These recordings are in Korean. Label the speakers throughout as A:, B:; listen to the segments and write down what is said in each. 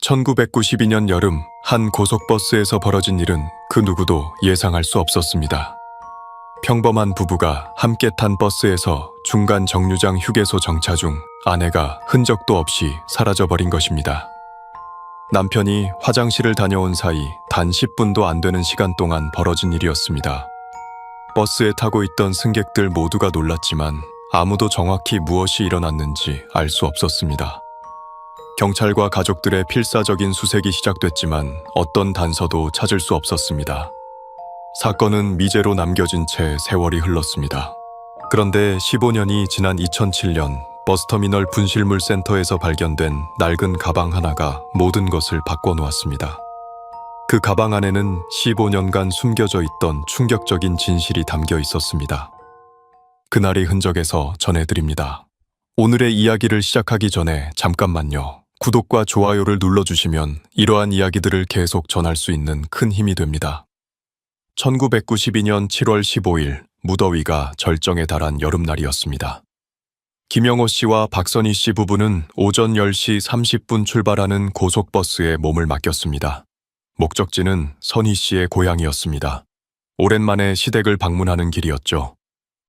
A: 1992년 여름 한 고속버스에서 벌어진 일은 그 누구도 예상할 수 없었습니다. 평범한 부부가 함께 탄 버스에서 중간 정류장 휴게소 정차 중 아내가 흔적도 없이 사라져버린 것입니다. 남편이 화장실을 다녀온 사이 단 10분도 안 되는 시간 동안 벌어진 일이었습니다. 버스에 타고 있던 승객들 모두가 놀랐지만 아무도 정확히 무엇이 일어났는지 알 수 없었습니다. 경찰과 가족들의 필사적인 수색이 시작됐지만 어떤 단서도 찾을 수 없었습니다. 사건은 미제로 남겨진 채 세월이 흘렀습니다. 그런데 15년이 지난 2007년 버스터미널 분실물 센터에서 발견된 낡은 가방 하나가 모든 것을 바꿔놓았습니다. 그 가방 안에는 15년간 숨겨져 있던 충격적인 진실이 담겨 있었습니다. 그날의 흔적에서 전해드립니다. 오늘의 이야기를 시작하기 전에 잠깐만요. 구독과 좋아요를 눌러주시면 이러한 이야기들을 계속 전할 수 있는 큰 힘이 됩니다. 1992년 7월 15일 무더위가 절정에 달한 여름날이었습니다. 김영호 씨와 박선희 씨 부부는 오전 10시 30분 출발하는 고속버스에 몸을 맡겼습니다. 목적지는 선희 씨의 고향이었습니다. 오랜만에 시댁을 방문하는 길이었죠.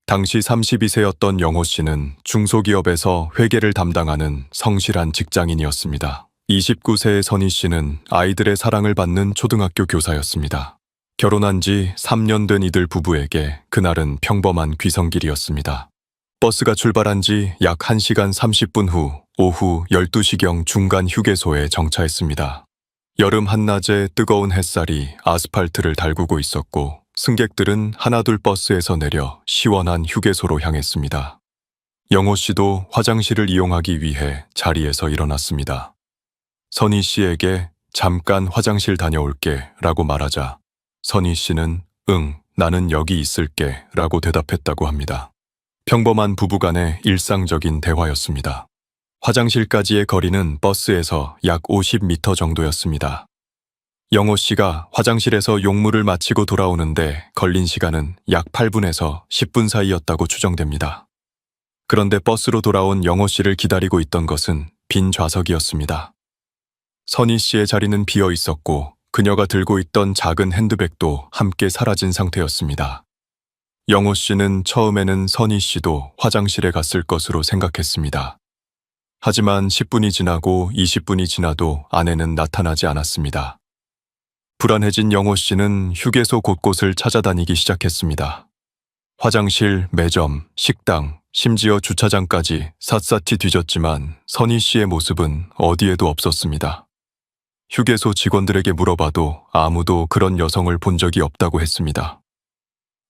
A: 당시 32세였던 영호 씨는 중소기업에서 회계를 담당하는 성실한 직장인이었습니다. 29세의 선희 씨는 아이들의 사랑을 받는 초등학교 교사였습니다. 결혼한 지 3년 된 이들 부부에게 그날은 평범한 귀성길이었습니다. 버스가 출발한 지 약 1시간 30분 후 오후 12시경 중간 휴게소에 정차했습니다. 여름 한낮에 뜨거운 햇살이 아스팔트를 달구고 있었고 승객들은 하나둘 버스에서 내려 시원한 휴게소로 향했습니다. 영호 씨도 화장실을 이용하기 위해 자리에서 일어났습니다. 선희 씨에게 잠깐 화장실 다녀올게 라고 말하자 선희 씨는 응, 나는 여기 있을게 라고 대답했다고 합니다. 평범한 부부간의 일상적인 대화였습니다. 화장실까지의 거리는 버스에서 약 50m 정도였습니다. 영호 씨가 화장실에서 용무를 마치고 돌아오는데 걸린 시간은 약 8분에서 10분 사이였다고 추정됩니다. 그런데 버스로 돌아온 영호 씨를 기다리고 있던 것은 빈 좌석이었습니다. 선희 씨의 자리는 비어 있었고 그녀가 들고 있던 작은 핸드백도 함께 사라진 상태였습니다. 영호 씨는 처음에는 선희 씨도 화장실에 갔을 것으로 생각했습니다. 하지만 10분이 지나고 20분이 지나도 아내는 나타나지 않았습니다. 불안해진 영호 씨는 휴게소 곳곳을 찾아다니기 시작했습니다. 화장실, 매점, 식당, 심지어 주차장까지 샅샅이 뒤졌지만 선희 씨의 모습은 어디에도 없었습니다. 휴게소 직원들에게 물어봐도 아무도 그런 여성을 본 적이 없다고 했습니다.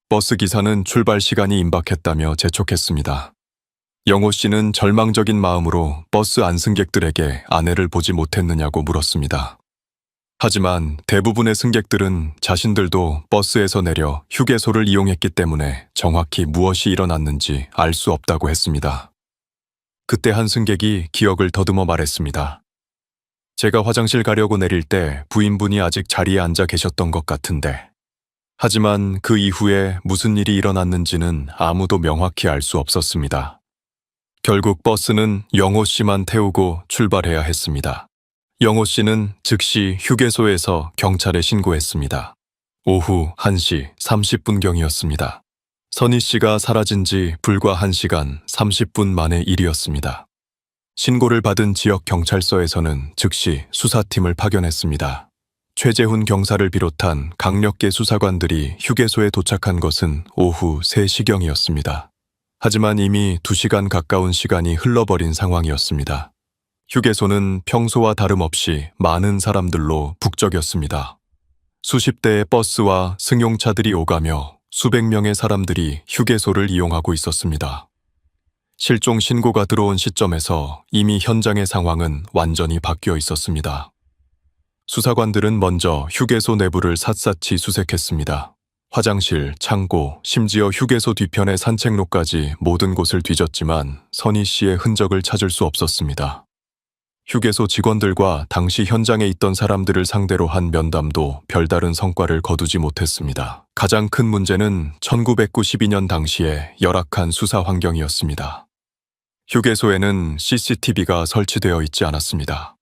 A: 버스 기사는 출발 시간이 임박했다며 재촉했습니다. 영호 씨는 절망적인 마음으로 버스 안승객들에게 아내를 보지 못했느냐고 물었습니다. 하지만 대부분의 승객들은 자신들도 버스에서 내려 휴게소를 이용했기 때문에 정확히 무엇이 일어났는지 알 수 없다고 했습니다. 그때 한 승객이 기억을 더듬어 말했습니다. 제가 화장실 가려고 내릴 때 부인분이 아직 자리에 앉아 계셨던 것 같은데. 하지만 그 이후에 무슨 일이 일어났는지는 아무도 명확히 알 수 없었습니다. 결국 버스는 영호 씨만 태우고 출발해야 했습니다. 영호 씨는 즉시 휴게소에서 경찰에 신고했습니다. 오후 1시 30분경이었습니다. 선희 씨가 사라진 지 불과 1시간 30분 만의 일이었습니다. 신고를 받은 지역 경찰서에서는 즉시 수사팀을 파견했습니다. 최재훈 경사를 비롯한 강력계 수사관들이 휴게소에 도착한 것은 오후 3시경이었습니다. 하지만 이미 2시간 가까운 시간이 흘러버린 상황이었습니다. 휴게소는 평소와 다름없이 많은 사람들로 북적였습니다. 수십 대의 버스와 승용차들이 오가며 수백 명의 사람들이 휴게소를 이용하고 있었습니다. 실종 신고가 들어온 시점에서 이미 현장의 상황은 완전히 바뀌어 있었습니다. 수사관들은 먼저 휴게소 내부를 샅샅이 수색했습니다. 화장실, 창고, 심지어 휴게소 뒤편의 산책로까지 모든 곳을 뒤졌지만 선희 씨의 흔적을 찾을 수 없었습니다. 휴게소 직원들과 당시 현장에 있던 사람들을 상대로 한 면담도 별다른 성과를 거두지 못했습니다. 가장 큰 문제는 1992년 당시의 열악한 수사 환경이었습니다. 휴게소에는 CCTV가 설치되어 있지 않았습니다.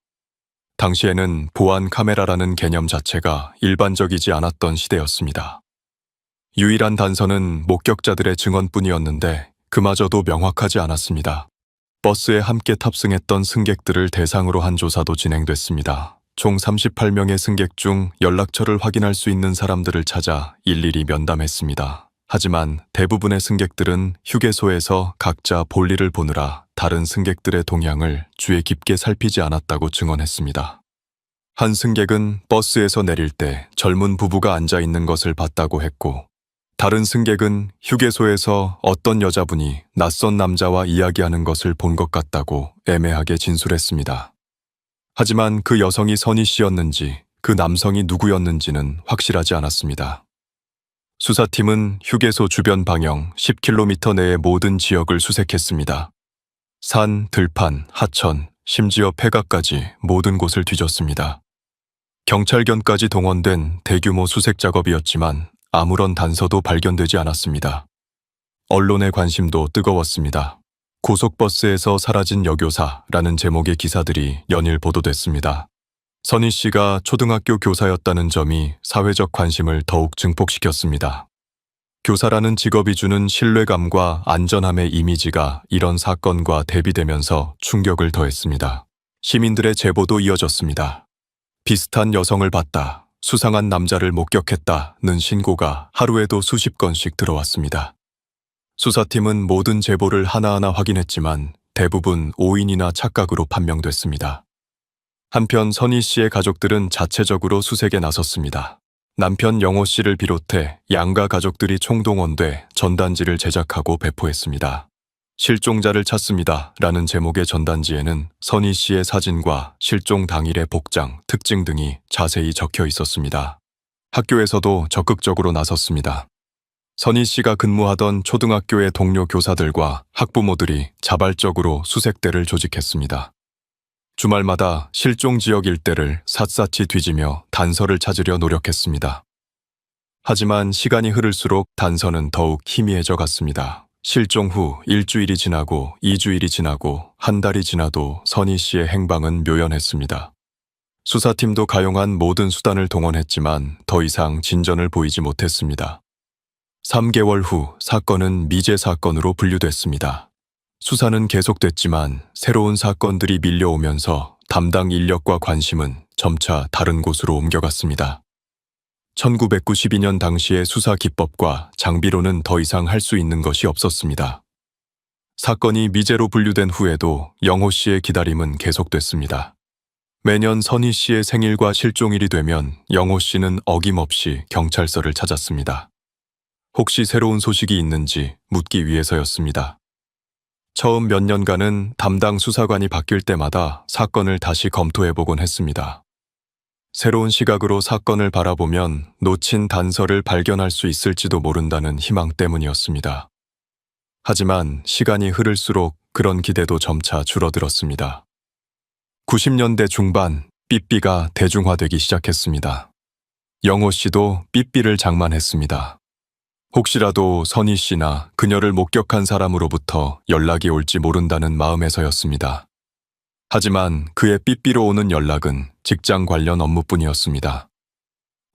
A: 당시에는 보안 카메라라는 개념 자체가 일반적이지 않았던 시대였습니다. 유일한 단서는 목격자들의 증언뿐이었는데 그마저도 명확하지 않았습니다. 버스에 함께 탑승했던 승객들을 대상으로 한 조사도 진행됐습니다. 총 38명의 승객 중 연락처를 확인할 수 있는 사람들을 찾아 일일이 면담했습니다. 하지만 대부분의 승객들은 휴게소에서 각자 볼일을 보느라 다른 승객들의 동향을 주의 깊게 살피지 않았다고 증언했습니다. 한 승객은 버스에서 내릴 때 젊은 부부가 앉아 있는 것을 봤다고 했고, 다른 승객은 휴게소에서 어떤 여자분이 낯선 남자와 이야기하는 것을 본 것 같다고 애매하게 진술했습니다. 하지만 그 여성이 선희 씨였는지 그 남성이 누구였는지는 확실하지 않았습니다. 수사팀은 휴게소 주변 방형 10km 내의 모든 지역을 수색했습니다. 산, 들판, 하천, 심지어 폐가까지 모든 곳을 뒤졌습니다. 경찰견까지 동원된 대규모 수색 작업이었지만 아무런 단서도 발견되지 않았습니다. 언론의 관심도 뜨거웠습니다. 고속버스에서 사라진 여교사라는 제목의 기사들이 연일 보도됐습니다. 선희 씨가 초등학교 교사였다는 점이 사회적 관심을 더욱 증폭시켰습니다. 교사라는 직업이 주는 신뢰감과 안전함의 이미지가 이런 사건과 대비되면서 충격을 더했습니다. 시민들의 제보도 이어졌습니다. 비슷한 여성을 봤다, 수상한 남자를 목격했다는 신고가 하루에도 수십 건씩 들어왔습니다. 수사팀은 모든 제보를 하나하나 확인했지만 대부분 오인이나 착각으로 판명됐습니다. 한편 선희 씨의 가족들은 자체적으로 수색에 나섰습니다. 남편 영호 씨를 비롯해 양가 가족들이 총동원돼 전단지를 제작하고 배포했습니다. 실종자를 찾습니다 라는 제목의 전단지에는 선희 씨의 사진과 실종 당일의 복장, 특징 등이 자세히 적혀 있었습니다. 학교에서도 적극적으로 나섰습니다. 선희 씨가 근무하던 초등학교의 동료 교사들과 학부모들이 자발적으로 수색대를 조직했습니다. 주말마다 실종 지역 일대를 샅샅이 뒤지며 단서를 찾으려 노력했습니다. 하지만 시간이 흐를수록 단서는 더욱 희미해져 갔습니다. 실종 후 일주일이 지나고 2주일이 지나고 한 달이 지나도 선희 씨의 행방은 묘연했습니다. 수사팀도 가용한 모든 수단을 동원했지만 더 이상 진전을 보이지 못했습니다. 3개월 후 사건은 미제 사건으로 분류됐습니다. 수사는 계속됐지만 새로운 사건들이 밀려오면서 담당 인력과 관심은 점차 다른 곳으로 옮겨갔습니다. 1992년 당시의 수사 기법과 장비로는 더 이상 할 수 있는 것이 없었습니다. 사건이 미제로 분류된 후에도 영호 씨의 기다림은 계속됐습니다. 매년 선희 씨의 생일과 실종일이 되면 영호 씨는 어김없이 경찰서를 찾았습니다. 혹시 새로운 소식이 있는지 묻기 위해서였습니다. 처음 몇 년간은 담당 수사관이 바뀔 때마다 사건을 다시 검토해보곤 했습니다. 새로운 시각으로 사건을 바라보면 놓친 단서를 발견할 수 있을지도 모른다는 희망 때문이었습니다. 하지만 시간이 흐를수록 그런 기대도 점차 줄어들었습니다. 90년대 중반 삐삐가 대중화되기 시작했습니다. 영호 씨도 삐삐를 장만했습니다. 혹시라도 선희 씨나 그녀를 목격한 사람으로부터 연락이 올지 모른다는 마음에서였습니다. 하지만 그의 삐삐로 오는 연락은 직장 관련 업무뿐이었습니다.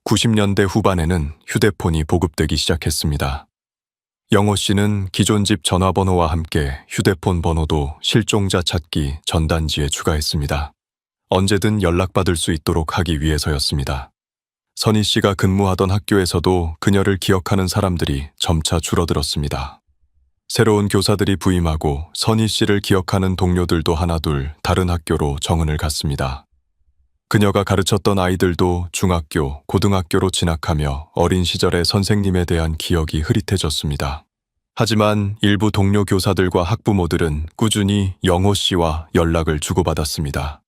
A: 90년대 후반에는 휴대폰이 보급되기 시작했습니다. 영호 씨는 기존 집 전화번호와 함께 휴대폰 번호도 실종자 찾기 전단지에 추가했습니다. 언제든 연락받을 수 있도록 하기 위해서였습니다. 선희 씨가 근무하던 학교에서도 그녀를 기억하는 사람들이 점차 줄어들었습니다. 새로운 교사들이 부임하고 선희 씨를 기억하는 동료들도 하나둘 다른 학교로 정은을 갔습니다. 그녀가 가르쳤던 아이들도 중학교, 고등학교로 진학하며 어린 시절의 선생님에 대한 기억이 흐릿해졌습니다. 하지만 일부 동료 교사들과 학부모들은 꾸준히 영호 씨와 연락을 주고받았습니다.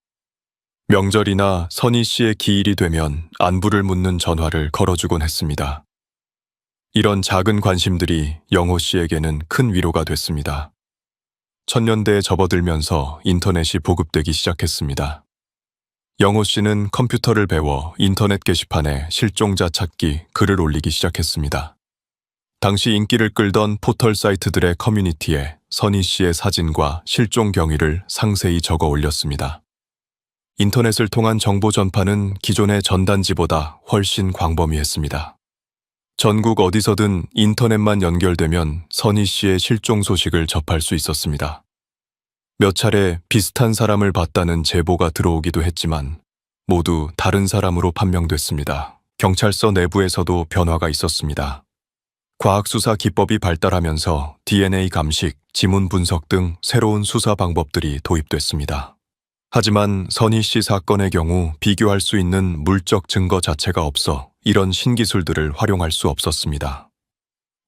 A: 명절이나 선희 씨의 기일이 되면 안부를 묻는 전화를 걸어주곤 했습니다. 이런 작은 관심들이 영호 씨에게는 큰 위로가 됐습니다. 1000년대에 접어들면서 인터넷이 보급되기 시작했습니다. 영호 씨는 컴퓨터를 배워 인터넷 게시판에 실종자 찾기 글을 올리기 시작했습니다. 당시 인기를 끌던 포털 사이트들의 커뮤니티에 선희 씨의 사진과 실종 경위를 상세히 적어 올렸습니다. 인터넷을 통한 정보 전파는 기존의 전단지보다 훨씬 광범위했습니다. 전국 어디서든 인터넷만 연결되면 선희 씨의 실종 소식을 접할 수 있었습니다. 몇 차례 비슷한 사람을 봤다는 제보가 들어오기도 했지만 모두 다른 사람으로 판명됐습니다. 경찰서 내부에서도 변화가 있었습니다. 과학수사 기법이 발달하면서 DNA 감식, 지문 분석 등 새로운 수사 방법들이 도입됐습니다. 하지만 선희 씨 사건의 경우 비교할 수 있는 물적 증거 자체가 없어 이런 신기술들을 활용할 수 없었습니다.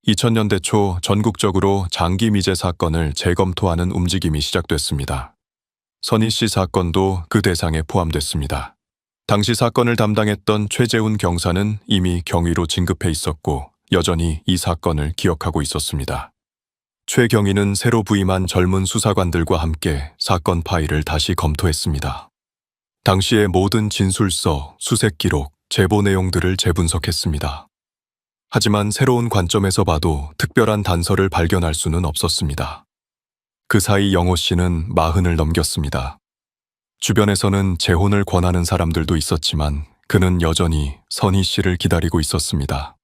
A: 2000년대 초 전국적으로 장기 미제 사건을 재검토하는 움직임이 시작됐습니다. 선희 씨 사건도 그 대상에 포함됐습니다. 당시 사건을 담당했던 최재훈 경사는 이미 경위로 진급해 있었고 여전히 이 사건을 기억하고 있었습니다. 최 경위는 새로 부임한 젊은 수사관들과 함께 사건 파일을 다시 검토했습니다. 당시의 모든 진술서, 수색 기록, 제보 내용들을 재분석했습니다. 하지만 새로운 관점에서 봐도 특별한 단서를 발견할 수는 없었습니다. 그 사이 영호 씨는 40을 넘겼습니다. 주변에서는 재혼을 권하는 사람들도 있었지만 그는 여전히 선희 씨를 기다리고 있었습니다.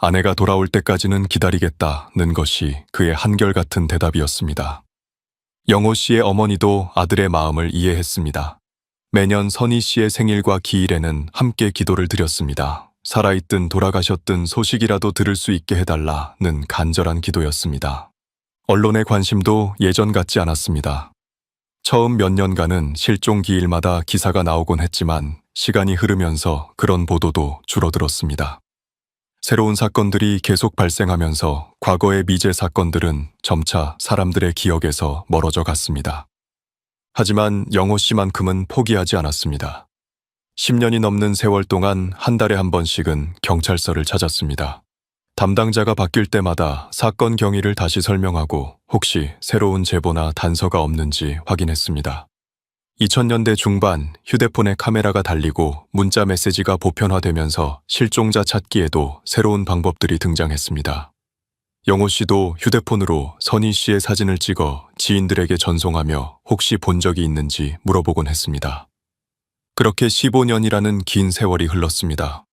A: 아내가 돌아올 때까지는 기다리겠다는 것이 그의 한결같은 대답이었습니다. 영호 씨의 어머니도 아들의 마음을 이해했습니다. 매년 선희 씨의 생일과 기일에는 함께 기도를 드렸습니다. 살아있든 돌아가셨든 소식이라도 들을 수 있게 해달라는 간절한 기도였습니다. 언론의 관심도 예전 같지 않았습니다. 처음 몇 년간은 실종 기일마다 기사가 나오곤 했지만 시간이 흐르면서 그런 보도도 줄어들었습니다. 새로운 사건들이 계속 발생하면서 과거의 미제 사건들은 점차 사람들의 기억에서 멀어져 갔습니다. 하지만 영호 씨만큼은 포기하지 않았습니다. 10년이 넘는 세월 동안 한 달에 한 번씩은 경찰서를 찾았습니다. 담당자가 바뀔 때마다 사건 경위를 다시 설명하고 혹시 새로운 제보나 단서가 없는지 확인했습니다. 2000년대 중반 휴대폰에 카메라가 달리고 문자 메시지가 보편화되면서 실종자 찾기에도 새로운 방법들이 등장했습니다. 영호 씨도 휴대폰으로 선희 씨의 사진을 찍어 지인들에게 전송하며 혹시 본 적이 있는지 물어보곤 했습니다. 그렇게 15년이라는 긴 세월이 흘렀습니다.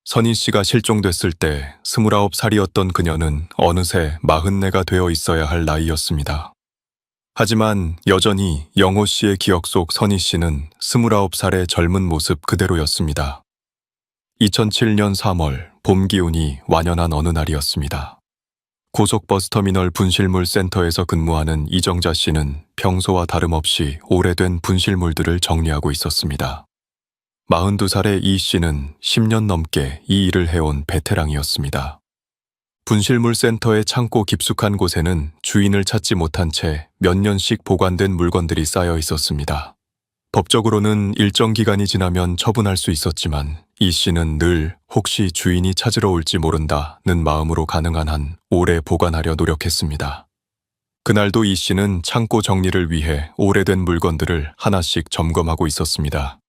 A: 선희 씨가 실종됐을 때 29살이었던 그녀는 어느새 44가 되어 있어야 할 나이였습니다. 하지만 여전히 영호 씨의 기억 속 선희 씨는 29살의 젊은 모습 그대로였습니다. 2007년 3월 봄 기운이 완연한 어느 날이었습니다. 고속버스터미널 분실물 센터에서 근무하는 이정자 씨는 평소와 다름없이 오래된 분실물들을 정리하고 있었습니다. 42살의 이 씨는 10년 넘게 이 일을 해온 베테랑이었습니다. 분실물 센터의 창고 깊숙한 곳에는 주인을 찾지 못한 채 몇 년씩 보관된 물건들이 쌓여 있었습니다. 법적으로는 일정 기간이 지나면 처분할 수 있었지만 이 씨는 늘 혹시 주인이 찾으러 올지 모른다는 마음으로 가능한 한 오래 보관하려 노력했습니다. 그날도 이 씨는 창고 정리를 위해 오래된 물건들을 하나씩 점검하고 있었습니다.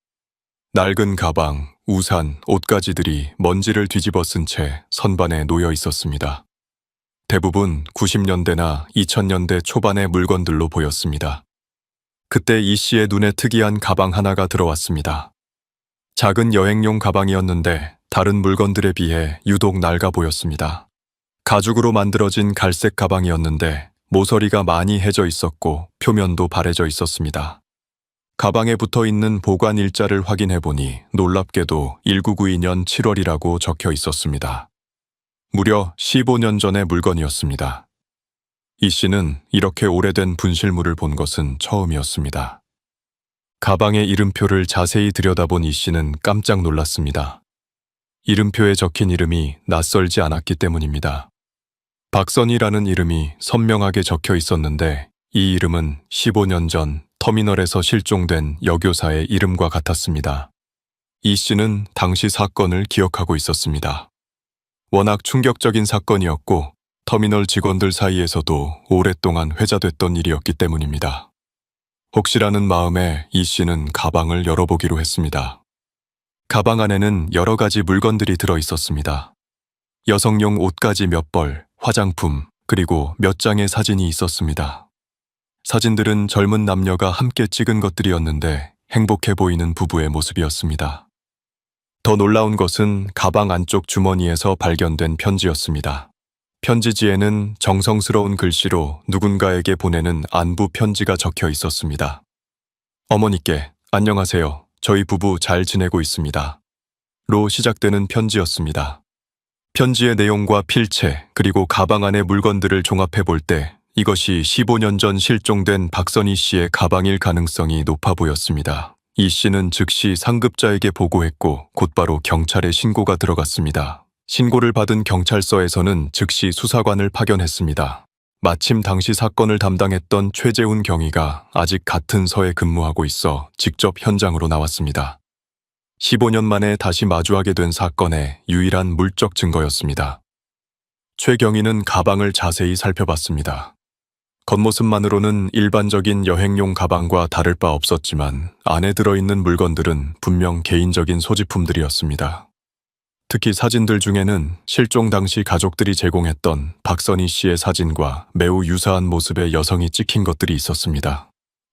A: 낡은 가방, 우산, 옷가지들이 먼지를 뒤집어 쓴 채 선반에 놓여 있었습니다. 대부분 90년대나 2000년대 초반의 물건들로 보였습니다. 그때 이 씨의 눈에 특이한 가방 하나가 들어왔습니다. 작은 여행용 가방이었는데 다른 물건들에 비해 유독 낡아 보였습니다. 가죽으로 만들어진 갈색 가방이었는데 모서리가 많이 해져 있었고 표면도 바래져 있었습니다. 가방에 붙어 있는 보관 일자를 확인해 보니 놀랍게도 1992년 7월이라고 적혀 있었습니다. 무려 15년 전의 물건이었습니다. 이 씨는 이렇게 오래된 분실물을 본 것은 처음이었습니다. 가방의 이름표를 자세히 들여다본 이 씨는 깜짝 놀랐습니다. 이름표에 적힌 이름이 낯설지 않았기 때문입니다. 박선희라는 이름이 선명하게 적혀 있었는데 이 이름은 15년 전 터미널에서 실종된 여교사의 이름과 같았습니다. 이 씨는 당시 사건을 기억하고 있었습니다. 워낙 충격적인 사건이었고 터미널 직원들 사이에서도 오랫동안 회자됐던 일이었기 때문입니다. 혹시라는 마음에 이 씨는 가방을 열어보기로 했습니다. 가방 안에는 여러 가지 물건들이 들어 있었습니다. 여성용 옷가지 몇 벌, 화장품, 그리고 몇 장의 사진이 있었습니다. 사진들은 젊은 남녀가 함께 찍은 것들이었는데 행복해 보이는 부부의 모습이었습니다. 더 놀라운 것은 가방 안쪽 주머니에서 발견된 편지였습니다. 편지지에는 정성스러운 글씨로 누군가에게 보내는 안부 편지가 적혀 있었습니다. 어머니께 안녕하세요. 저희 부부 잘 지내고 있습니다. 로 시작되는 편지였습니다. 편지의 내용과 필체 그리고 가방 안의 물건들을 종합해 볼 때 이것이 15년 전 실종된 박선희 씨의 가방일 가능성이 높아 보였습니다. 이 씨는 즉시 상급자에게 보고했고 곧바로 경찰에 신고가 들어갔습니다. 신고를 받은 경찰서에서는 즉시 수사관을 파견했습니다. 마침 당시 사건을 담당했던 최재훈 경위가 아직 같은 서에 근무하고 있어 직접 현장으로 나왔습니다. 15년 만에 다시 마주하게 된 사건의 유일한 물적 증거였습니다. 최 경위는 가방을 자세히 살펴봤습니다. 겉모습만으로는 일반적인 여행용 가방과 다를 바 없었지만 안에 들어있는 물건들은 분명 개인적인 소지품들이었습니다. 특히 사진들 중에는 실종 당시 가족들이 제공했던 박선희 씨의 사진과 매우 유사한 모습의 여성이 찍힌 것들이 있었습니다.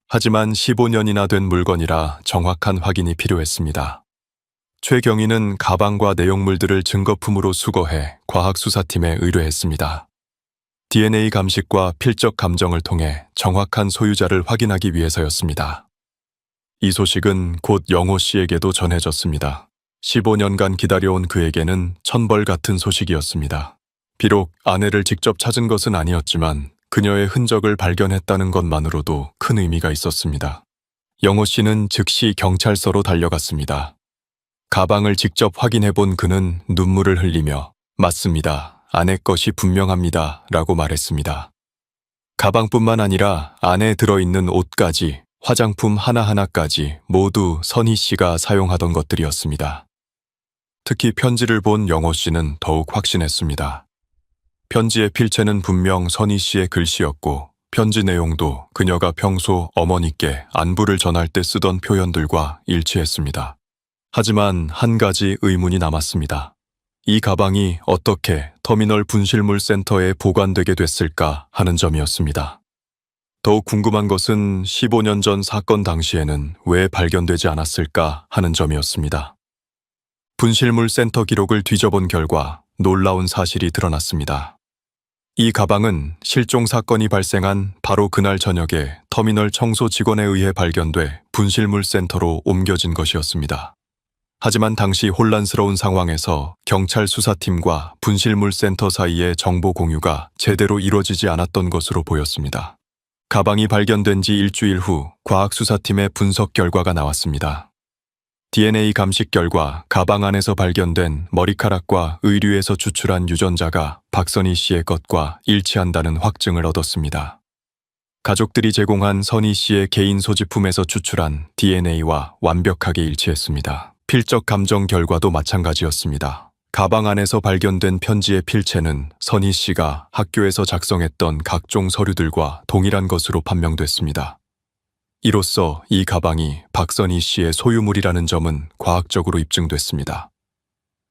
A: 하지만 15년이나 된 물건이라 정확한 확인이 필요했습니다. 최 경위는 가방과 내용물들을 증거품으로 수거해 과학수사팀에 의뢰했습니다. DNA 감식과 필적 감정을 통해 정확한 소유자를 확인하기 위해서였습니다. 이 소식은 곧 영호 씨에게도 전해졌습니다. 15년간 기다려온 그에게는 천벌 같은 소식이었습니다. 비록 아내를 직접 찾은 것은 아니었지만 그녀의 흔적을 발견했다는 것만으로도 큰 의미가 있었습니다. 영호 씨는 즉시 경찰서로 달려갔습니다. 가방을 직접 확인해 본 그는 눈물을 흘리며 맞습니다. 아내 것이 분명합니다. 라고 말했습니다. 가방뿐만 아니라 안에 들어있는 옷까지 화장품 하나하나까지 모두 선희 씨가 사용하던 것들이었습니다. 특히 편지를 본 영호 씨는 더욱 확신했습니다. 편지의 필체는 분명 선희 씨의 글씨였고 편지 내용도 그녀가 평소 어머니께 안부를 전할 때 쓰던 표현들과 일치했습니다. 하지만 한 가지 의문이 남았습니다. 이 가방이 어떻게 터미널 분실물 센터에 보관되게 됐을까 하는 점이었습니다. 더욱 궁금한 것은 15년 전 사건 당시에는 왜 발견되지 않았을까 하는 점이었습니다. 분실물 센터 기록을 뒤져본 결과 놀라운 사실이 드러났습니다. 이 가방은 실종 사건이 발생한 바로 그날 저녁에 터미널 청소 직원에 의해 발견돼 분실물 센터로 옮겨진 것이었습니다. 하지만 당시 혼란스러운 상황에서 경찰 수사팀과 분실물 센터 사이의 정보 공유가 제대로 이루어지지 않았던 것으로 보였습니다. 가방이 발견된 지 일주일 후 과학수사팀의 분석 결과가 나왔습니다. DNA 감식 결과 가방 안에서 발견된 머리카락과 의류에서 추출한 유전자가 박선희 씨의 것과 일치한다는 확증을 얻었습니다. 가족들이 제공한 선희 씨의 개인 소지품에서 추출한 DNA와 완벽하게 일치했습니다. 필적 감정 결과도 마찬가지였습니다. 가방 안에서 발견된 편지의 필체는 선희 씨가 학교에서 작성했던 각종 서류들과 동일한 것으로 판명됐습니다. 이로써 이 가방이 박선희 씨의 소유물이라는 점은 과학적으로 입증됐습니다.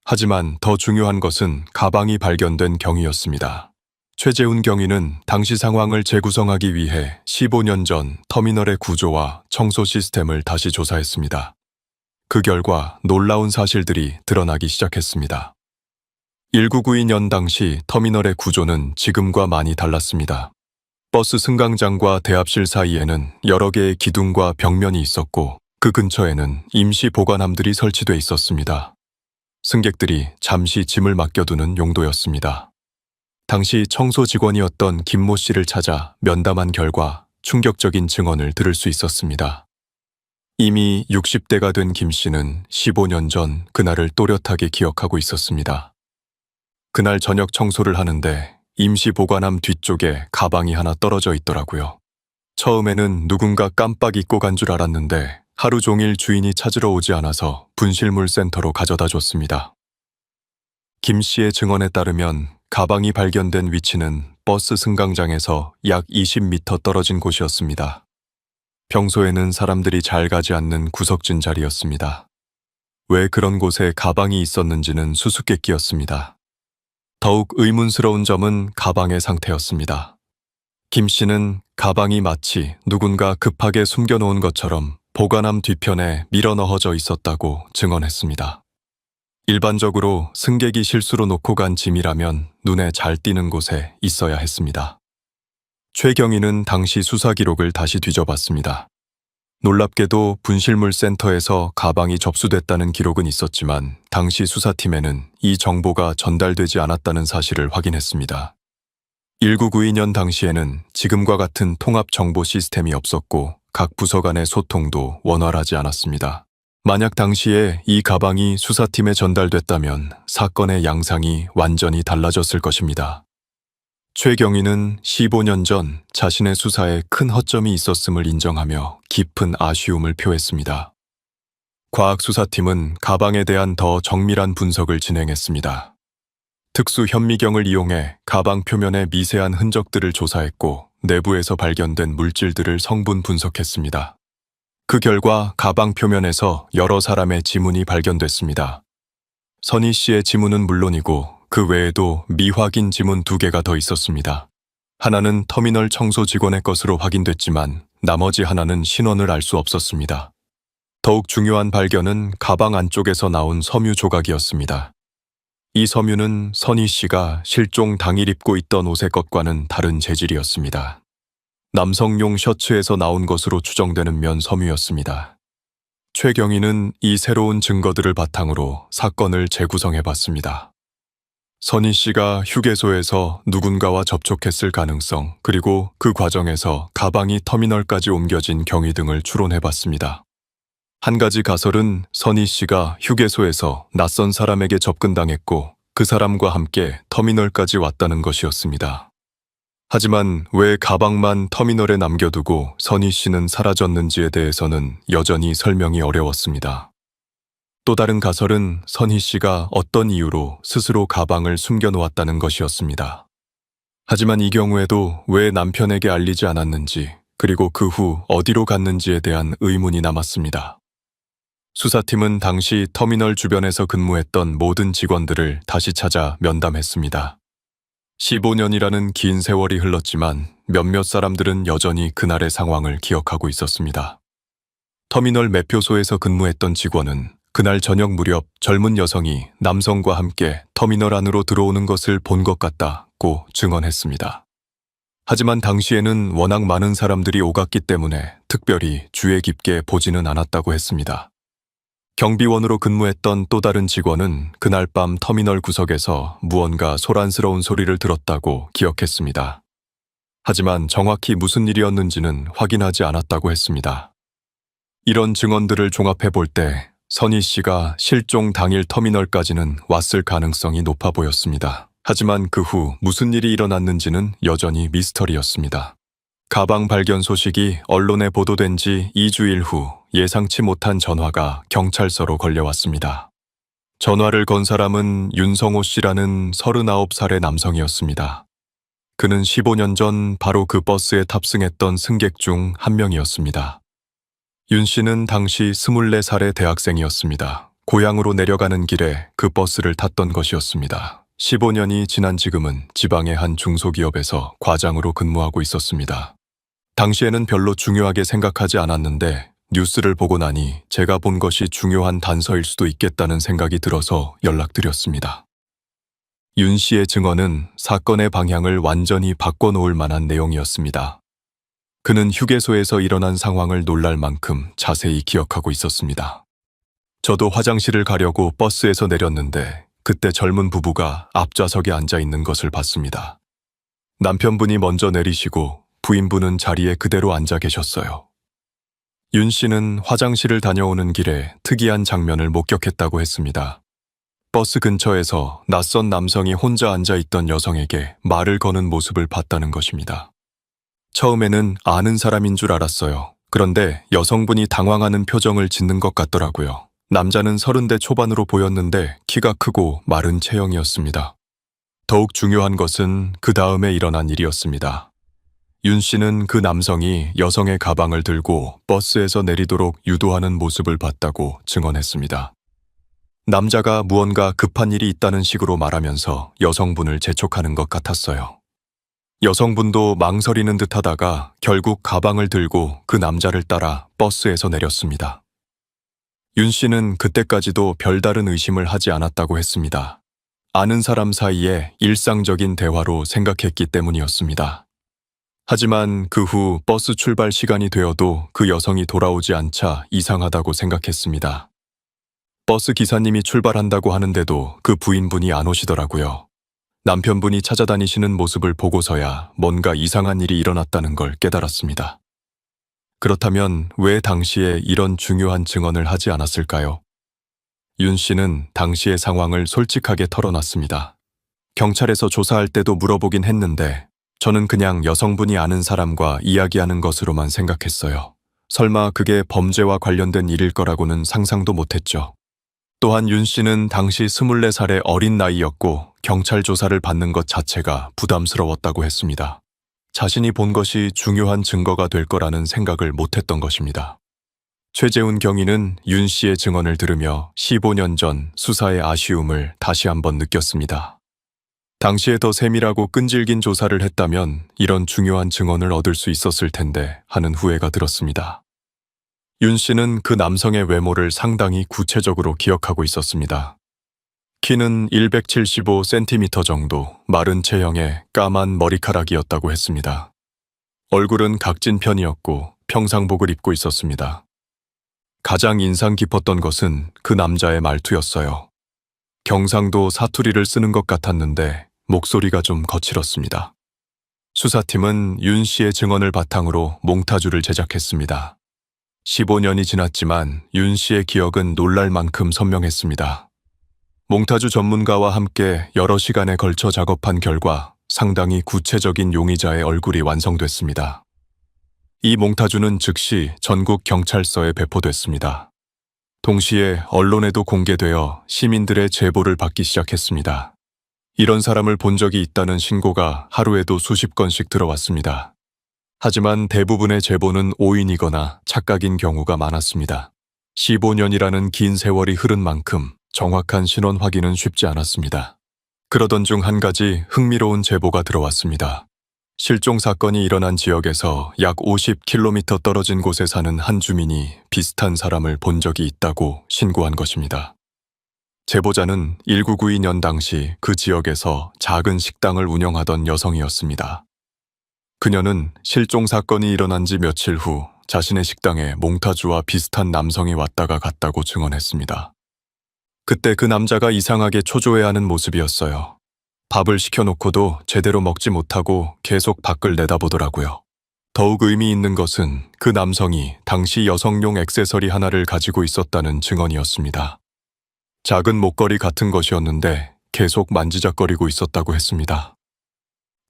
A: 하지만 더 중요한 것은 가방이 발견된 경위였습니다. 최재훈 경위는 당시 상황을 재구성하기 위해 15년 전 터미널의 구조와 청소 시스템을 다시 조사했습니다. 그 결과 놀라운 사실들이 드러나기 시작했습니다. 1992년 당시 터미널의 구조는 지금과 많이 달랐습니다. 버스 승강장과 대합실 사이에는 여러 개의 기둥과 벽면이 있었고 그 근처에는 임시 보관함들이 설치돼 있었습니다. 승객들이 잠시 짐을 맡겨두는 용도였습니다. 당시 청소 직원이었던 김모 씨를 찾아 면담한 결과 충격적인 증언을 들을 수 있었습니다. 이미 60대가 된 김 씨는 15년 전 그날을 또렷하게 기억하고 있었습니다. 그날 저녁 청소를 하는데 임시 보관함 뒤쪽에 가방이 하나 떨어져 있더라고요. 처음에는 누군가 깜빡 잊고 간 줄 알았는데 하루 종일 주인이 찾으러 오지 않아서 분실물 센터로 가져다 줬습니다. 김 씨의 증언에 따르면 가방이 발견된 위치는 버스 승강장에서 약 20m 떨어진 곳이었습니다. 평소에는 사람들이 잘 가지 않는 구석진 자리였습니다. 왜 그런 곳에 가방이 있었는지는 수수께끼였습니다. 더욱 의문스러운 점은 가방의 상태였습니다. 김 씨는 가방이 마치 누군가 급하게 숨겨놓은 것처럼 보관함 뒤편에 밀어 넣어져 있었다고 증언했습니다. 일반적으로 승객이 실수로 놓고 간 짐이라면 눈에 잘 띄는 곳에 있어야 했습니다. 최 경위는 당시 수사 기록을 다시 뒤져봤습니다. 놀랍게도 분실물 센터에서 가방이 접수됐다는 기록은 있었지만 당시 수사팀에는 이 정보가 전달되지 않았다는 사실을 확인했습니다. 1992년 당시에는 지금과 같은 통합 정보 시스템이 없었고 각 부서 간의 소통도 원활하지 않았습니다. 만약 당시에 이 가방이 수사팀에 전달됐다면 사건의 양상이 완전히 달라졌을 것입니다. 최 경위는 15년 전 자신의 수사에 큰 허점이 있었음을 인정하며 깊은 아쉬움을 표했습니다. 과학수사팀은 가방에 대한 더 정밀한 분석을 진행했습니다. 특수 현미경을 이용해 가방 표면의 미세한 흔적들을 조사했고 내부에서 발견된 물질들을 성분 분석했습니다. 그 결과 가방 표면에서 여러 사람의 지문이 발견됐습니다. 선희 씨의 지문은 물론이고 그 외에도 미확인 지문 2개가 더 있었습니다. 하나는 터미널 청소 직원의 것으로 확인됐지만 나머지 하나는 신원을 알 수 없었습니다. 더욱 중요한 발견은 가방 안쪽에서 나온 섬유 조각이었습니다. 이 섬유는 선희 씨가 실종 당일 입고 있던 옷의 것과는 다른 재질이었습니다. 남성용 셔츠에서 나온 것으로 추정되는 면 섬유였습니다. 최 경위는 이 새로운 증거들을 바탕으로 사건을 재구성해봤습니다. 선희 씨가 휴게소에서 누군가와 접촉했을 가능성, 그리고 그 과정에서 가방이 터미널까지 옮겨진 경위 등을 추론해봤습니다. 한 가지 가설은 선희 씨가 휴게소에서 낯선 사람에게 접근당했고 그 사람과 함께 터미널까지 왔다는 것이었습니다. 하지만 왜 가방만 터미널에 남겨두고 선희 씨는 사라졌는지에 대해서는 여전히 설명이 어려웠습니다. 또 다른 가설은 선희 씨가 어떤 이유로 스스로 가방을 숨겨놓았다는 것이었습니다. 하지만 이 경우에도 왜 남편에게 알리지 않았는지, 그리고 그 후 어디로 갔는지에 대한 의문이 남았습니다. 수사팀은 당시 터미널 주변에서 근무했던 모든 직원들을 다시 찾아 면담했습니다. 15년이라는 긴 세월이 흘렀지만 몇몇 사람들은 여전히 그날의 상황을 기억하고 있었습니다. 터미널 매표소에서 근무했던 직원은 그날 저녁 무렵 젊은 여성이 남성과 함께 터미널 안으로 들어오는 것을 본 것 같다고 증언했습니다. 하지만 당시에는 워낙 많은 사람들이 오갔기 때문에 특별히 주의 깊게 보지는 않았다고 했습니다. 경비원으로 근무했던 또 다른 직원은 그날 밤 터미널 구석에서 무언가 소란스러운 소리를 들었다고 기억했습니다. 하지만 정확히 무슨 일이었는지는 확인하지 않았다고 했습니다. 이런 증언들을 종합해 볼 때 선희 씨가 실종 당일 터미널까지는 왔을 가능성이 높아 보였습니다. 하지만 그 후 무슨 일이 일어났는지는 여전히 미스터리였습니다. 가방 발견 소식이 언론에 보도된 지 2주일 후 예상치 못한 전화가 경찰서로 걸려왔습니다. 전화를 건 사람은 윤성호 씨라는 39살의 남성이었습니다. 그는 15년 전 바로 그 버스에 탑승했던 승객 중 한 명이었습니다. 윤 씨는 당시 24살의 대학생이었습니다. 고향으로 내려가는 길에 그 버스를 탔던 것이었습니다. 15년이 지난 지금은 지방의 한 중소기업에서 과장으로 근무하고 있었습니다. 당시에는 별로 중요하게 생각하지 않았는데 뉴스를 보고 나니 제가 본 것이 중요한 단서일 수도 있겠다는 생각이 들어서 연락드렸습니다. 윤 씨의 증언은 사건의 방향을 완전히 바꿔놓을 만한 내용이었습니다. 그는 휴게소에서 일어난 상황을 놀랄 만큼 자세히 기억하고 있었습니다. 저도 화장실을 가려고 버스에서 내렸는데 그때 젊은 부부가 앞좌석에 앉아 있는 것을 봤습니다. 남편분이 먼저 내리시고 부인분은 자리에 그대로 앉아 계셨어요. 윤 씨는 화장실을 다녀오는 길에 특이한 장면을 목격했다고 했습니다. 버스 근처에서 낯선 남성이 혼자 앉아 있던 여성에게 말을 거는 모습을 봤다는 것입니다. 처음에는 아는 사람인 줄 알았어요. 그런데 여성분이 당황하는 표정을 짓는 것 같더라고요. 남자는 30대 초반으로 보였는데 키가 크고 마른 체형이었습니다. 더욱 중요한 것은 그 다음에 일어난 일이었습니다. 윤 씨는 그 남성이 여성의 가방을 들고 버스에서 내리도록 유도하는 모습을 봤다고 증언했습니다. 남자가 무언가 급한 일이 있다는 식으로 말하면서 여성분을 재촉하는 것 같았어요. 여성분도 망설이는 듯 하다가 결국 가방을 들고 그 남자를 따라 버스에서 내렸습니다. 윤 씨는 그때까지도 별다른 의심을 하지 않았다고 했습니다. 아는 사람 사이에 일상적인 대화로 생각했기 때문이었습니다. 하지만 그 후 버스 출발 시간이 되어도 그 여성이 돌아오지 않자 이상하다고 생각했습니다. 버스 기사님이 출발한다고 하는데도 그 부인분이 안 오시더라고요. 남편분이 찾아다니시는 모습을 보고서야 뭔가 이상한 일이 일어났다는 걸 깨달았습니다. 그렇다면 왜 당시에 이런 중요한 증언을 하지 않았을까요? 윤 씨는 당시의 상황을 솔직하게 털어놨습니다. 경찰에서 조사할 때도 물어보긴 했는데 저는 그냥 여성분이 아는 사람과 이야기하는 것으로만 생각했어요. 설마 그게 범죄와 관련된 일일 거라고는 상상도 못했죠. 또한 윤 씨는 당시 24살의 어린 나이였고 경찰 조사를 받는 것 자체가 부담스러웠다고 했습니다. 자신이 본 것이 중요한 증거가 될 거라는 생각을 못했던 것입니다. 최재훈 경위는 윤 씨의 증언을 들으며 15년 전 수사의 아쉬움을 다시 한번 느꼈습니다. 당시에 더 세밀하고 끈질긴 조사를 했다면 이런 중요한 증언을 얻을 수 있었을 텐데 하는 후회가 들었습니다. 윤 씨는 그 남성의 외모를 상당히 구체적으로 기억하고 있었습니다. 키는 175cm 정도, 마른 체형에 까만 머리카락이었다고 했습니다. 얼굴은 각진 편이었고 평상복을 입고 있었습니다. 가장 인상 깊었던 것은 그 남자의 말투였어요. 경상도 사투리를 쓰는 것 같았는데 목소리가 좀 거칠었습니다. 수사팀은 윤 씨의 증언을 바탕으로 몽타주를 제작했습니다. 15년이 지났지만 윤 씨의 기억은 놀랄 만큼 선명했습니다. 몽타주 전문가와 함께 여러 시간에 걸쳐 작업한 결과 상당히 구체적인 용의자의 얼굴이 완성됐습니다. 이 몽타주는 즉시 전국 경찰서에 배포됐습니다. 동시에 언론에도 공개되어 시민들의 제보를 받기 시작했습니다. 이런 사람을 본 적이 있다는 신고가 하루에도 수십 건씩 들어왔습니다. 하지만 대부분의 제보는 오인이거나 착각인 경우가 많았습니다. 15년이라는 긴 세월이 흐른 만큼 정확한 신원 확인은 쉽지 않았습니다. 그러던 중 한 가지 흥미로운 제보가 들어왔습니다. 실종 사건이 일어난 지역에서 약 50km 떨어진 곳에 사는 한 주민이 비슷한 사람을 본 적이 있다고 신고한 것입니다. 제보자는 1992년 당시 그 지역에서 작은 식당을 운영하던 여성이었습니다. 그녀는 실종 사건이 일어난 지 며칠 후 자신의 식당에 몽타주와 비슷한 남성이 왔다가 갔다고 증언했습니다. 그때 그 남자가 이상하게 초조해하는 모습이었어요. 밥을 시켜놓고도 제대로 먹지 못하고 계속 밖을 내다보더라고요. 더욱 의미 있는 것은 그 남성이 당시 여성용 액세서리 하나를 가지고 있었다는 증언이었습니다. 작은 목걸이 같은 것이었는데 계속 만지작거리고 있었다고 했습니다.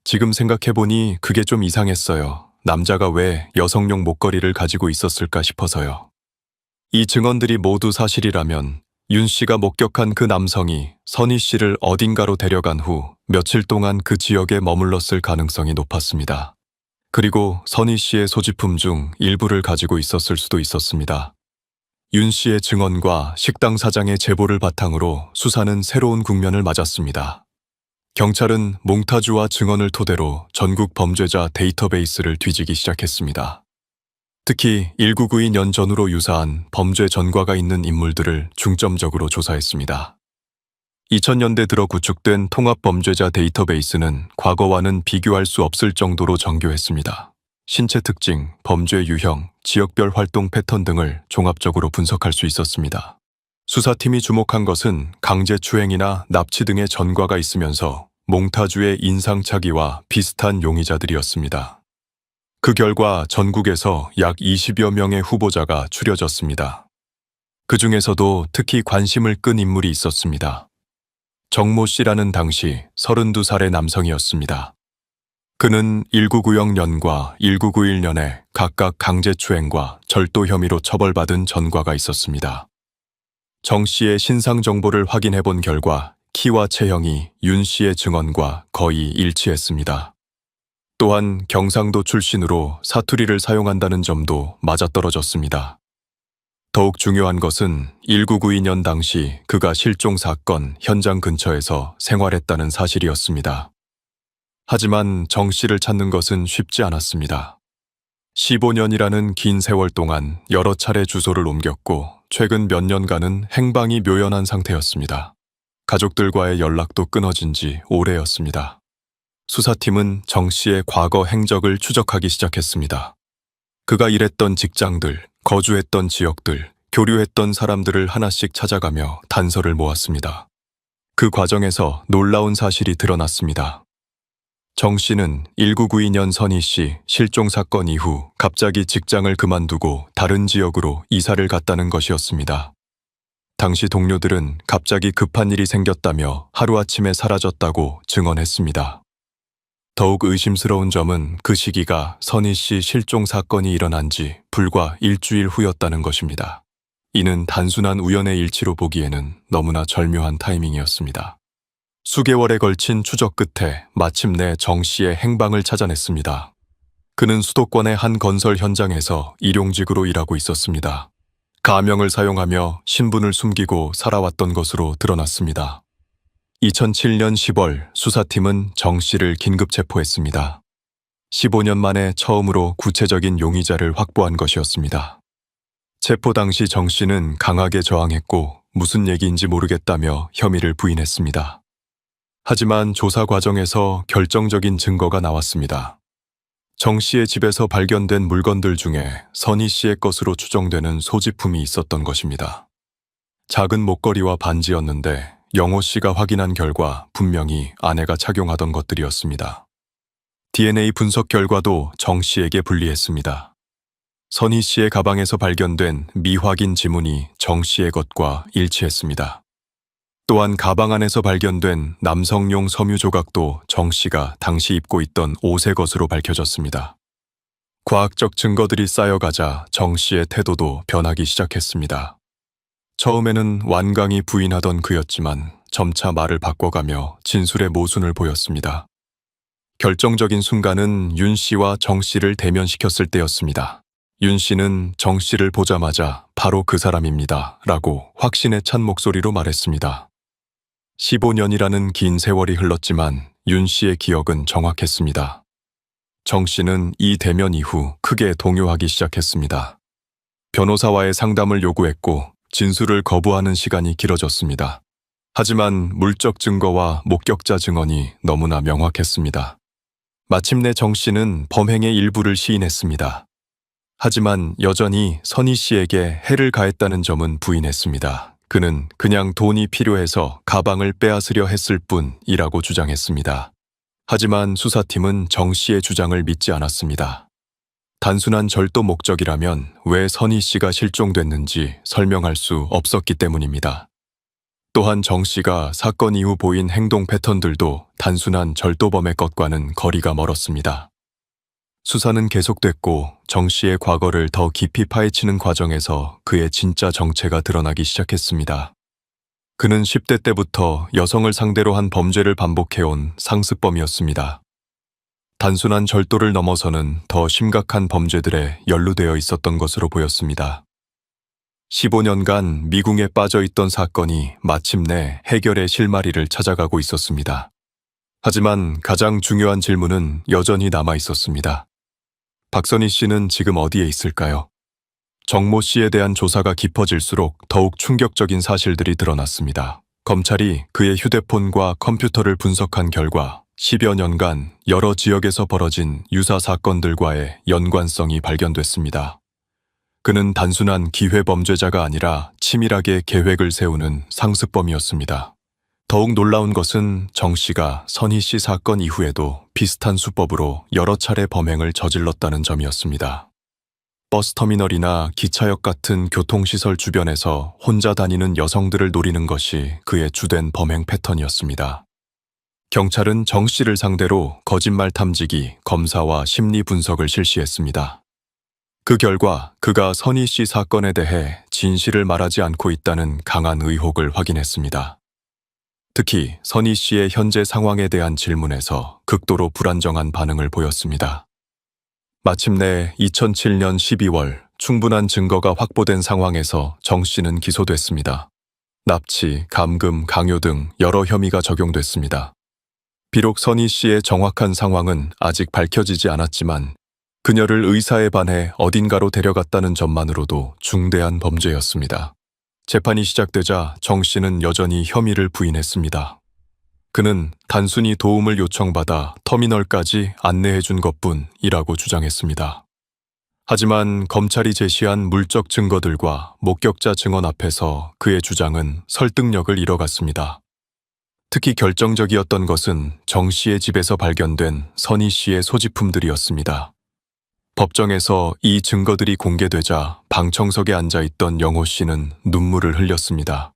A: 지금 생각해보니 그게 좀 이상했어요. 남자가 왜 여성용 목걸이를 가지고 있었을까 싶어서요. 이 증언들이 모두 사실이라면 윤 씨가 목격한 그 남성이 선희 씨를 어딘가로 데려간 후 며칠 동안 그 지역에 머물렀을 가능성이 높았습니다. 그리고 선희 씨의 소지품 중 일부를 가지고 있었을 수도 있었습니다. 윤 씨의 증언과 식당 사장의 제보를 바탕으로 수사는 새로운 국면을 맞았습니다. 경찰은 몽타주와 증언을 토대로 전국 범죄자 데이터베이스를 뒤지기 시작했습니다. 특히 1992년 전후로 유사한 범죄 전과가 있는 인물들을 중점적으로 조사했습니다. 2000년대 들어 구축된 통합범죄자 데이터베이스는 과거와는 비교할 수 없을 정도로 정교했습니다. 신체 특징, 범죄 유형, 지역별 활동 패턴 등을 종합적으로 분석할 수 있었습니다. 수사팀이 주목한 것은 강제추행이나 납치 등의 전과가 있으면서 몽타주의 인상착의와 비슷한 용의자들이었습니다. 그 결과 전국에서 약 20여 명의 후보자가 추려졌습니다. 그 중에서도 특히 관심을 끈 인물이 있었습니다. 정모 씨라는 당시 32살의 남성이었습니다. 그는 1990년과 1991년에 각각 강제추행과 절도 혐의로 처벌받은 전과가 있었습니다. 정 씨의 신상 정보를 확인해 본 결과 키와 체형이 윤 씨의 증언과 거의 일치했습니다. 또한 경상도 출신으로 사투리를 사용한다는 점도 맞아떨어졌습니다. 더욱 중요한 것은 1992년 당시 그가 실종 사건 현장 근처에서 생활했다는 사실이었습니다. 하지만 정 씨를 찾는 것은 쉽지 않았습니다. 15년이라는 긴 세월 동안 여러 차례 주소를 옮겼고 최근 몇 년간은 행방이 묘연한 상태였습니다. 가족들과의 연락도 끊어진 지 오래였습니다. 수사팀은 정 씨의 과거 행적을 추적하기 시작했습니다. 그가 일했던 직장들, 거주했던 지역들, 교류했던 사람들을 하나씩 찾아가며 단서를 모았습니다. 그 과정에서 놀라운 사실이 드러났습니다. 정 씨는 1992년 선희 씨 실종 사건 이후 갑자기 직장을 그만두고 다른 지역으로 이사를 갔다는 것이었습니다. 당시 동료들은 갑자기 급한 일이 생겼다며 하루아침에 사라졌다고 증언했습니다. 더욱 의심스러운 점은 그 시기가 선희 씨 실종 사건이 일어난 지 불과 일주일 후였다는 것입니다. 이는 단순한 우연의 일치로 보기에는 너무나 절묘한 타이밍이었습니다. 수개월에 걸친 추적 끝에 마침내 정 씨의 행방을 찾아냈습니다. 그는 수도권의 한 건설 현장에서 일용직으로 일하고 있었습니다. 가명을 사용하며 신분을 숨기고 살아왔던 것으로 드러났습니다. 2007년 10월 수사팀은 정 씨를 긴급 체포했습니다. 15년 만에 처음으로 구체적인 용의자를 확보한 것이었습니다. 체포 당시 정 씨는 강하게 저항했고 무슨 얘기인지 모르겠다며 혐의를 부인했습니다. 하지만 조사 과정에서 결정적인 증거가 나왔습니다. 정 씨의 집에서 발견된 물건들 중에 선희 씨의 것으로 추정되는 소지품이 있었던 것입니다. 작은 목걸이와 반지였는데 영호 씨가 확인한 결과 분명히 아내가 착용하던 것들이었습니다. DNA 분석 결과도 정 씨에게 불리했습니다. 선희 씨의 가방에서 발견된 미확인 지문이 정 씨의 것과 일치했습니다. 또한 가방 안에서 발견된 남성용 섬유 조각도 정 씨가 당시 입고 있던 옷의 것으로 밝혀졌습니다. 과학적 증거들이 쌓여가자 정 씨의 태도도 변하기 시작했습니다. 처음에는 완강히 부인하던 그였지만 점차 말을 바꿔가며 진술의 모순을 보였습니다. 결정적인 순간은 윤 씨와 정 씨를 대면시켰을 때였습니다. 윤 씨는 정 씨를 보자마자 바로 그 사람입니다 라고 확신에 찬 목소리로 말했습니다. 15년이라는 긴 세월이 흘렀지만 윤 씨의 기억은 정확했습니다. 정 씨는 이 대면 이후 크게 동요하기 시작했습니다. 변호사와의 상담을 요구했고 진술을 거부하는 시간이 길어졌습니다. 하지만 물적 증거와 목격자 증언이 너무나 명확했습니다. 마침내 정 씨는 범행의 일부를 시인했습니다. 하지만 여전히 선희 씨에게 해를 가했다는 점은 부인했습니다. 그는 그냥 돈이 필요해서 가방을 빼앗으려 했을 뿐이라고 주장했습니다. 하지만 수사팀은 정 씨의 주장을 믿지 않았습니다. 단순한 절도 목적이라면 왜 선희 씨가 실종됐는지 설명할 수 없었기 때문입니다. 또한 정 씨가 사건 이후 보인 행동 패턴들도 단순한 절도범의 것과는 거리가 멀었습니다. 수사는 계속됐고 정 씨의 과거를 더 깊이 파헤치는 과정에서 그의 진짜 정체가 드러나기 시작했습니다. 그는 10대 때부터 여성을 상대로 한 범죄를 반복해온 상습범이었습니다. 단순한 절도를 넘어서는 더 심각한 범죄들에 연루되어 있었던 것으로 보였습니다. 15년간 미궁에 빠져 있던 사건이 마침내 해결의 실마리를 찾아가고 있었습니다. 하지만 가장 중요한 질문은 여전히 남아 있었습니다. 박선희 씨는 지금 어디에 있을까요? 정모 씨에 대한 조사가 깊어질수록 더욱 충격적인 사실들이 드러났습니다. 검찰이 그의 휴대폰과 컴퓨터를 분석한 결과 10여 년간 여러 지역에서 벌어진 유사 사건들과의 연관성이 발견됐습니다. 그는 단순한 기회범죄자가 아니라 치밀하게 계획을 세우는 상습범이었습니다. 더욱 놀라운 것은 정 씨가 선희 씨 사건 이후에도 비슷한 수법으로 여러 차례 범행을 저질렀다는 점이었습니다. 버스터미널이나 기차역 같은 교통시설 주변에서 혼자 다니는 여성들을 노리는 것이 그의 주된 범행 패턴이었습니다. 경찰은 정 씨를 상대로 거짓말 탐지기, 검사와 심리 분석을 실시했습니다. 그 결과 그가 선희 씨 사건에 대해 진실을 말하지 않고 있다는 강한 의혹을 확인했습니다. 특히 선희 씨의 현재 상황에 대한 질문에서 극도로 불안정한 반응을 보였습니다. 마침내 2007년 12월 충분한 증거가 확보된 상황에서 정 씨는 기소됐습니다. 납치, 감금, 강요 등 여러 혐의가 적용됐습니다. 비록 선희 씨의 정확한 상황은 아직 밝혀지지 않았지만 그녀를 의사에 반해 어딘가로 데려갔다는 점만으로도 중대한 범죄였습니다. 재판이 시작되자 정 씨는 여전히 혐의를 부인했습니다. 그는 단순히 도움을 요청받아 터미널까지 안내해준 것뿐이라고 주장했습니다. 하지만 검찰이 제시한 물적 증거들과 목격자 증언 앞에서 그의 주장은 설득력을 잃어갔습니다. 특히 결정적이었던 것은 정 씨의 집에서 발견된 선희 씨의 소지품들이었습니다. 법정에서 이 증거들이 공개되자 방청석에 앉아있던 영호 씨는 눈물을 흘렸습니다.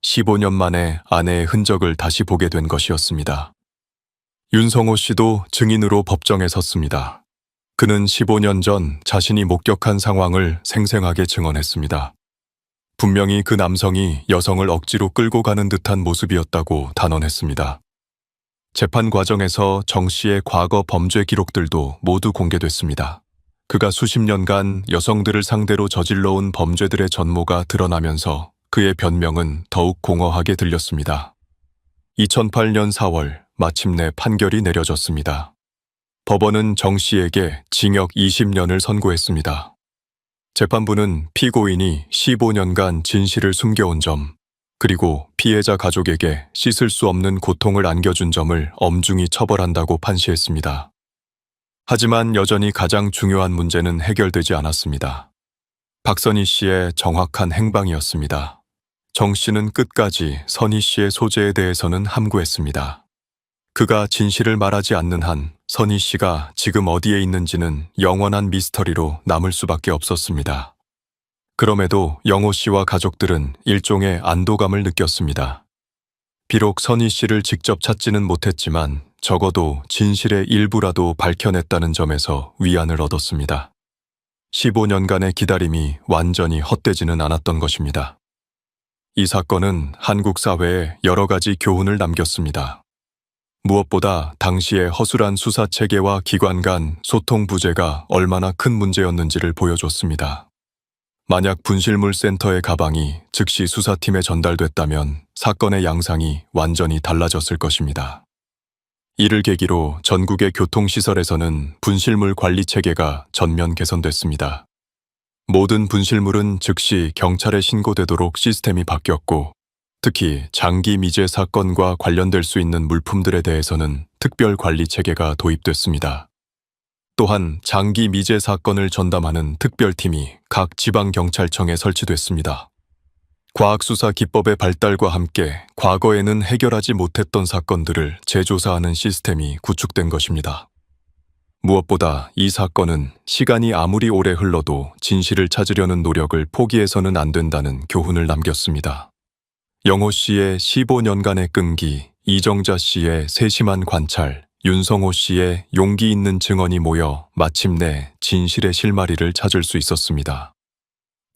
A: 15년 만에 아내의 흔적을 다시 보게 된 것이었습니다. 윤성호 씨도 증인으로 법정에 섰습니다. 그는 15년 전 자신이 목격한 상황을 생생하게 증언했습니다. 분명히 그 남성이 여성을 억지로 끌고 가는 듯한 모습이었다고 단언했습니다. 재판 과정에서 정 씨의 과거 범죄 기록들도 모두 공개됐습니다. 그가 수십 년간 여성들을 상대로 저질러온 범죄들의 전모가 드러나면서 그의 변명은 더욱 공허하게 들렸습니다. 2008년 4월 마침내 판결이 내려졌습니다. 법원은 정 씨에게 징역 20년을 선고했습니다. 재판부는 피고인이 15년간 진실을 숨겨온 점, 그리고 피해자 가족에게 씻을 수 없는 고통을 안겨준 점을 엄중히 처벌한다고 판시했습니다. 하지만 여전히 가장 중요한 문제는 해결되지 않았습니다. 박선희 씨의 정확한 행방이었습니다. 정 씨는 끝까지 선희 씨의 소재에 대해서는 함구했습니다. 그가 진실을 말하지 않는 한 선희 씨가 지금 어디에 있는지는 영원한 미스터리로 남을 수밖에 없었습니다. 그럼에도 영호 씨와 가족들은 일종의 안도감을 느꼈습니다. 비록 선희 씨를 직접 찾지는 못했지만 적어도 진실의 일부라도 밝혀냈다는 점에서 위안을 얻었습니다. 15년간의 기다림이 완전히 헛되지는 않았던 것입니다. 이 사건은 한국 사회에 여러 가지 교훈을 남겼습니다. 무엇보다 당시의 허술한 수사 체계와 기관 간 소통 부재가 얼마나 큰 문제였는지를 보여줬습니다. 만약 분실물 센터의 가방이 즉시 수사팀에 전달됐다면 사건의 양상이 완전히 달라졌을 것입니다. 이를 계기로 전국의 교통시설에서는 분실물 관리 체계가 전면 개선됐습니다. 모든 분실물은 즉시 경찰에 신고되도록 시스템이 바뀌었고, 특히 장기 미제 사건과 관련될 수 있는 물품들에 대해서는 특별 관리 체계가 도입됐습니다. 또한 장기 미제 사건을 전담하는 특별팀이 각 지방경찰청에 설치됐습니다. 과학수사 기법의 발달과 함께 과거에는 해결하지 못했던 사건들을 재조사하는 시스템이 구축된 것입니다. 무엇보다 이 사건은 시간이 아무리 오래 흘러도 진실을 찾으려는 노력을 포기해서는 안 된다는 교훈을 남겼습니다. 영호 씨의 15년간의 끈기, 이정자 씨의 세심한 관찰, 윤성호 씨의 용기 있는 증언이 모여 마침내 진실의 실마리를 찾을 수 있었습니다.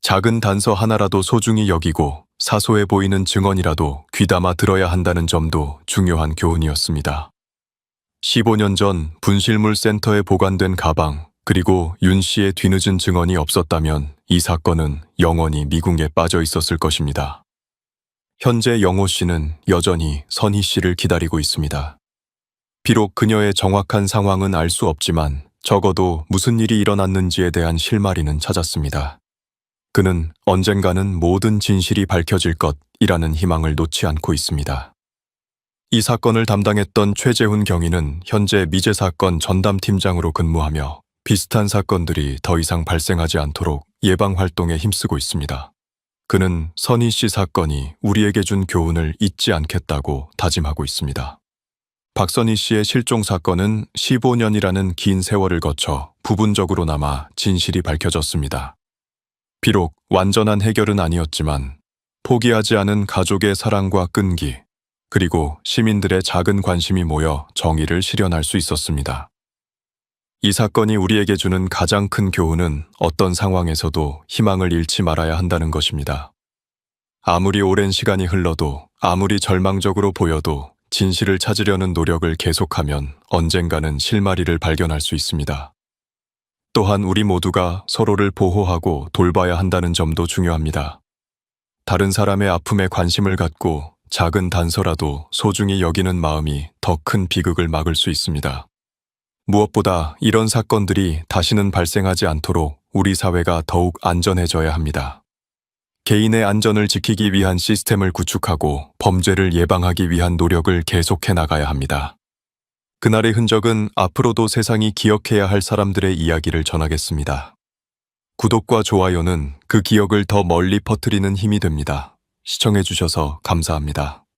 A: 작은 단서 하나라도 소중히 여기고 사소해 보이는 증언이라도 귀담아 들어야 한다는 점도 중요한 교훈이었습니다. 15년 전 분실물 센터에 보관된 가방, 그리고 윤 씨의 뒤늦은 증언이 없었다면 이 사건은 영원히 미궁에 빠져 있었을 것입니다. 현재 영호 씨는 여전히 선희 씨를 기다리고 있습니다. 비록 그녀의 정확한 상황은 알 수 없지만 적어도 무슨 일이 일어났는지에 대한 실마리는 찾았습니다. 그는 언젠가는 모든 진실이 밝혀질 것이라는 희망을 놓지 않고 있습니다. 이 사건을 담당했던 최재훈 경위는 현재 미제 사건 전담팀장으로 근무하며 비슷한 사건들이 더 이상 발생하지 않도록 예방 활동에 힘쓰고 있습니다. 그는 선희 씨 사건이 우리에게 준 교훈을 잊지 않겠다고 다짐하고 있습니다. 박선희 씨의 실종 사건은 15년이라는 긴 세월을 거쳐 부분적으로나마 진실이 밝혀졌습니다. 비록 완전한 해결은 아니었지만 포기하지 않은 가족의 사랑과 끈기, 그리고 시민들의 작은 관심이 모여 정의를 실현할 수 있었습니다. 이 사건이 우리에게 주는 가장 큰 교훈은 어떤 상황에서도 희망을 잃지 말아야 한다는 것입니다. 아무리 오랜 시간이 흘러도, 아무리 절망적으로 보여도 진실을 찾으려는 노력을 계속하면 언젠가는 실마리를 발견할 수 있습니다. 또한 우리 모두가 서로를 보호하고 돌봐야 한다는 점도 중요합니다. 다른 사람의 아픔에 관심을 갖고 작은 단서라도 소중히 여기는 마음이 더 큰 비극을 막을 수 있습니다. 무엇보다 이런 사건들이 다시는 발생하지 않도록 우리 사회가 더욱 안전해져야 합니다. 개인의 안전을 지키기 위한 시스템을 구축하고 범죄를 예방하기 위한 노력을 계속해 나가야 합니다. 그날의 흔적은 앞으로도 세상이 기억해야 할 사람들의 이야기를 전하겠습니다. 구독과 좋아요는 그 기억을 더 멀리 퍼뜨리는 힘이 됩니다. 시청해주셔서 감사합니다.